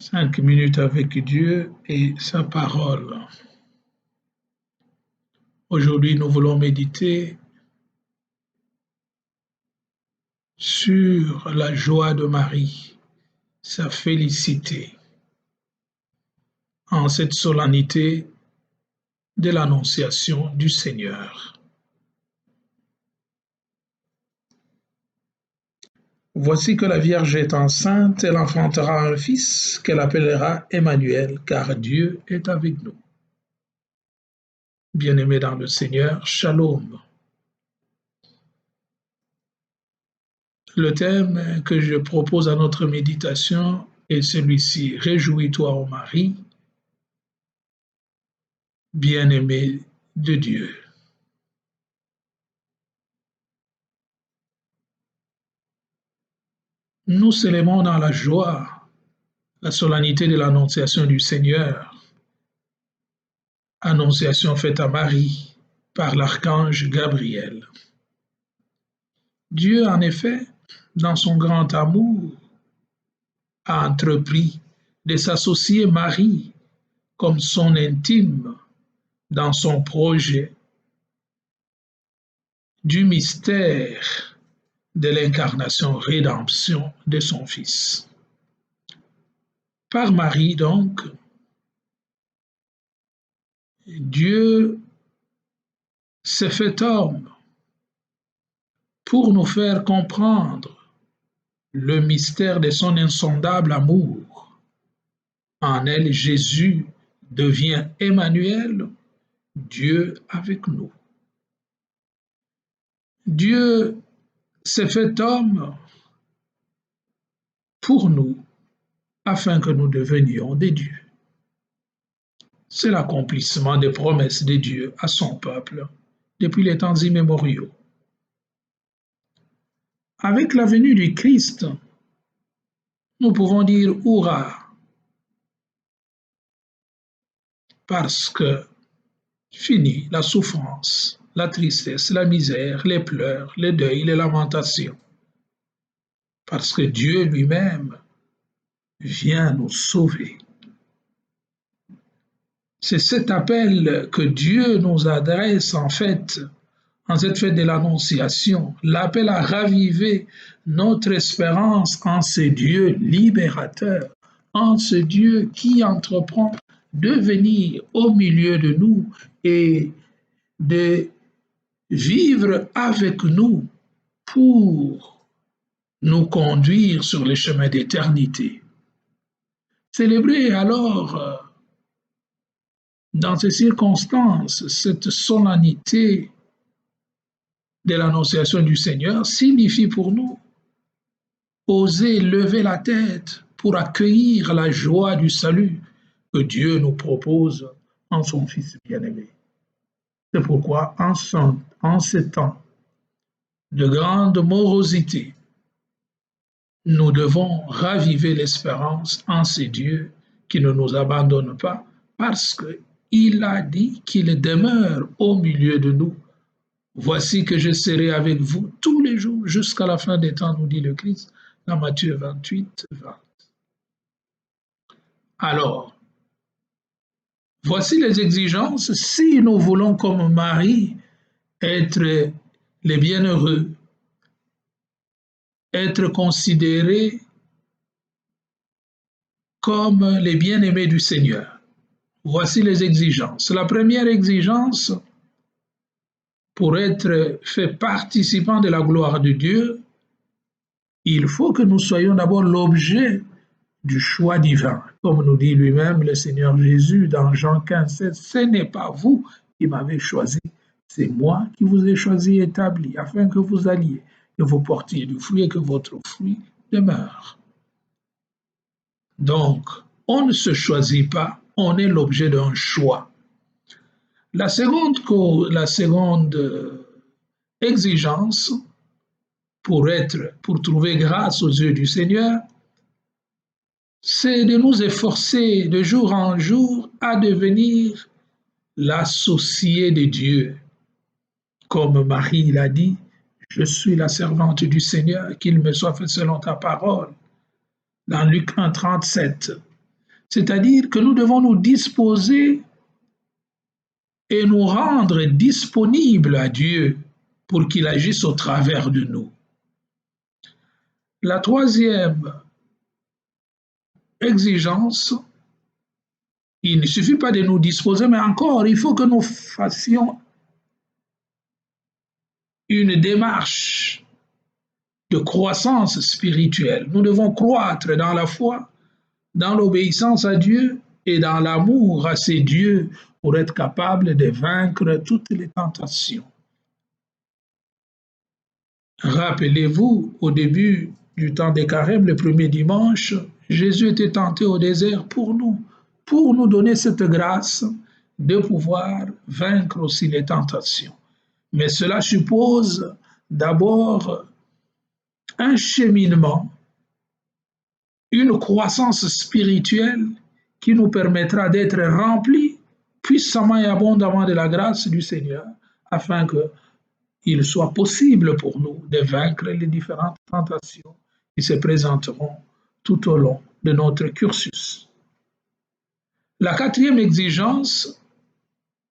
5 minutes avec Dieu et sa parole. Aujourd'hui, nous voulons méditer sur la joie de Marie, sa félicité, en cette solennité de l'Annonciation du Seigneur. Voici que la Vierge est enceinte, elle enfantera un fils qu'elle appellera Emmanuel, car Dieu est avec nous. Bien-aimés dans le Seigneur, Shalom. Le thème que je propose à notre méditation est celui-ci: Réjouis-toi, ô Marie, bien-aimée de Dieu. Nous célébrons dans la joie la solennité de l'Annonciation du Seigneur, Annonciation faite à Marie par l'archange Gabriel. Dieu, en effet, dans son grand amour, a entrepris de s'associer Marie comme son intime dans son projet du mystère de l'incarnation-rédemption de son Fils. Par Marie, donc, Dieu s'est fait homme pour nous faire comprendre le mystère de son insondable amour. En elle, Jésus devient Emmanuel, Dieu avec nous. Dieu s'est fait homme pour nous, afin que nous devenions des dieux. C'est l'accomplissement des promesses de Dieu à son peuple depuis les temps immémoriaux. Avec la venue du Christ, nous pouvons dire Hurrah, parce que fini la souffrance, la tristesse, la misère, les pleurs, les deuils, les lamentations, parce que Dieu lui-même vient nous sauver. C'est cet appel que Dieu nous adresse en cette fête de l'Annonciation, l'appel à raviver notre espérance en ce Dieu libérateur, en ce Dieu qui entreprend de venir au milieu de nous et de vivre avec nous pour nous conduire sur le chemin d'éternité. Célébrer alors, dans ces circonstances, cette solennité de l'Annonciation du Seigneur signifie pour nous oser lever la tête pour accueillir la joie du salut que Dieu nous propose en son Fils bien-aimé. C'est pourquoi, en ces temps de grande morosité, nous devons raviver l'espérance en ces dieux qui ne nous abandonnent pas, parce qu'il a dit qu'il demeure au milieu de nous. Voici que je serai avec vous tous les jours jusqu'à la fin des temps, nous dit le Christ dans Matthieu 28, 20. Alors, voici les exigences si nous voulons, comme Marie, être les bienheureux, être considérés comme les bien-aimés du Seigneur. Voici les exigences. La première exigence, pour être fait participant de la gloire de Dieu, il faut que nous soyons d'abord l'objet du choix divin. Comme nous dit lui-même le Seigneur Jésus dans Jean 15, 16, ce n'est pas vous qui m'avez choisi, c'est moi qui vous ai choisi et établi, afin que vous alliez, que vous portiez du fruit et que votre fruit demeure. Donc, on ne se choisit pas, on est l'objet d'un choix. La seconde exigence pour trouver grâce aux yeux du Seigneur, c'est de nous efforcer de jour en jour à devenir l'associé de Dieu. Comme Marie l'a dit, je suis la servante du Seigneur, qu'il me soit fait selon ta parole. Dans Luc 1, 37, C'est-à-dire que nous devons nous disposer et nous rendre disponibles à Dieu pour qu'il agisse au travers de nous. La troisième exigence, il ne suffit pas de nous disposer, mais encore, il faut que nous fassions une démarche de croissance spirituelle. Nous devons croître dans la foi, dans l'obéissance à Dieu et dans l'amour à ces dieux pour être capable de vaincre toutes les tentations. Rappelez-vous, au début du temps des carêmes, le premier dimanche, Jésus était tenté au désert pour nous donner cette grâce de pouvoir vaincre aussi les tentations. Mais cela suppose d'abord un cheminement, une croissance spirituelle qui nous permettra d'être remplis puissamment et abondamment de la grâce du Seigneur, afin qu'il soit possible pour nous de vaincre les différentes tentations qui se présenteront tout au long de notre cursus. La quatrième exigence,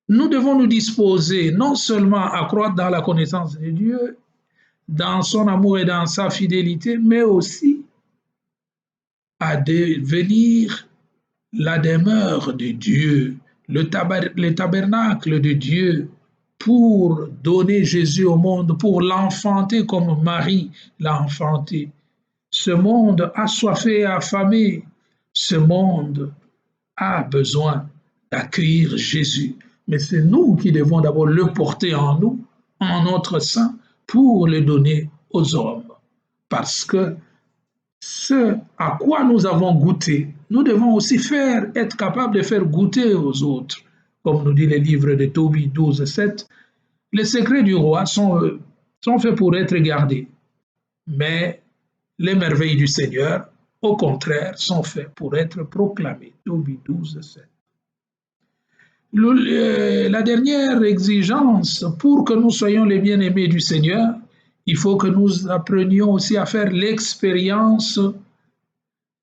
nous devons nous disposer non seulement à croître dans la connaissance de Dieu, dans son amour et dans sa fidélité, mais aussi à devenir la demeure de Dieu, le tabernacle de Dieu, pour donner Jésus au monde, pour l'enfanter comme Marie l'a enfanté. Ce monde assoiffé et affamé, ce monde a besoin d'accueillir Jésus. Mais c'est nous qui devons d'abord le porter en nous, en notre sein, pour le donner aux hommes. Parce que ce à quoi nous avons goûté, nous devons aussi être capables de faire goûter aux autres. Comme nous dit le livre de Tobie 12:7, les secrets du roi sont faits pour être gardés, mais les merveilles du Seigneur, au contraire, sont faites pour être proclamées. Tobie 12:7. La dernière exigence, pour que nous soyons les bien-aimés du Seigneur, il faut que nous apprenions aussi à faire l'expérience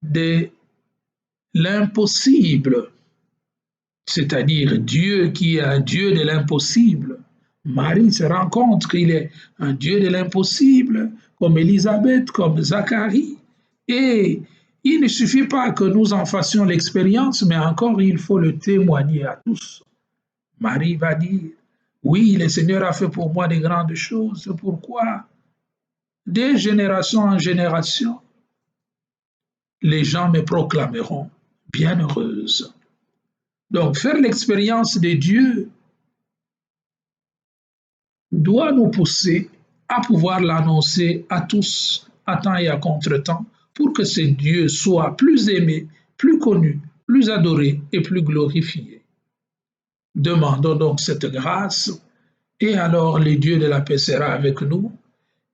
de l'impossible, c'est-à-dire Dieu qui est un Dieu de l'impossible. Marie se rend compte qu'il est un Dieu de l'impossible, comme Élisabeth, comme Zacharie. Et il ne suffit pas que nous en fassions l'expérience, mais encore il faut le témoigner à tous. Marie va dire, oui, le Seigneur a fait pour moi de grandes choses, c'est pourquoi, de génération en génération, les gens me proclameront bienheureuse. Donc, faire l'expérience de Dieu doit nous pousser à pouvoir l'annoncer à tous, à temps et à contre-temps, pour que ce Dieu soit plus aimé, plus connu, plus adoré et plus glorifié. Demandons donc cette grâce, et alors le Dieu de la paix sera avec nous,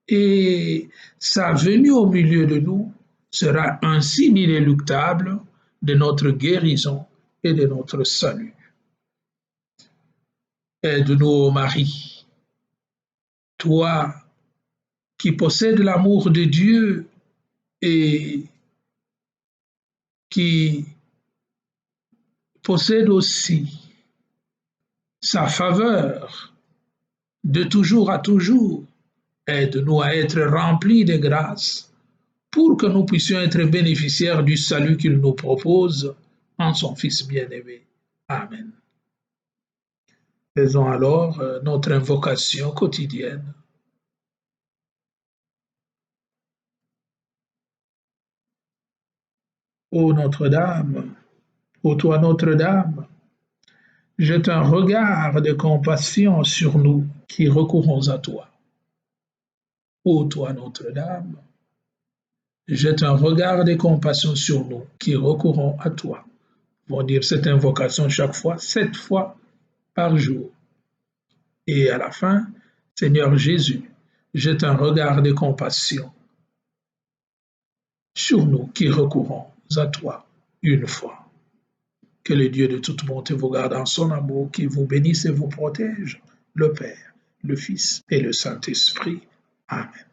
et sa venue au milieu de nous sera un signe inéluctable de notre guérison et de notre salut. Aide-nous, Marie, toi qui possèdes l'amour de Dieu et qui possède aussi sa faveur de toujours à toujours. Aide-nous à être remplis de grâce pour que nous puissions être bénéficiaires du salut qu'il nous propose en son Fils bien-aimé. Amen. Faisons alors notre invocation quotidienne. Ô Notre-Dame, ô toi Notre-Dame, jette un regard de compassion sur nous qui recourons à toi. Ô toi Notre-Dame, jette un regard de compassion sur nous qui recourons à toi. On va dire cette invocation chaque fois, 7 fois par jour. Et à la fin, Seigneur Jésus, jette un regard de compassion sur nous qui recourons à toi une fois. Que le Dieu de toute bonté vous garde en son amour, qui vous bénisse et vous protège, le Père, le Fils et le Saint-Esprit. Amen.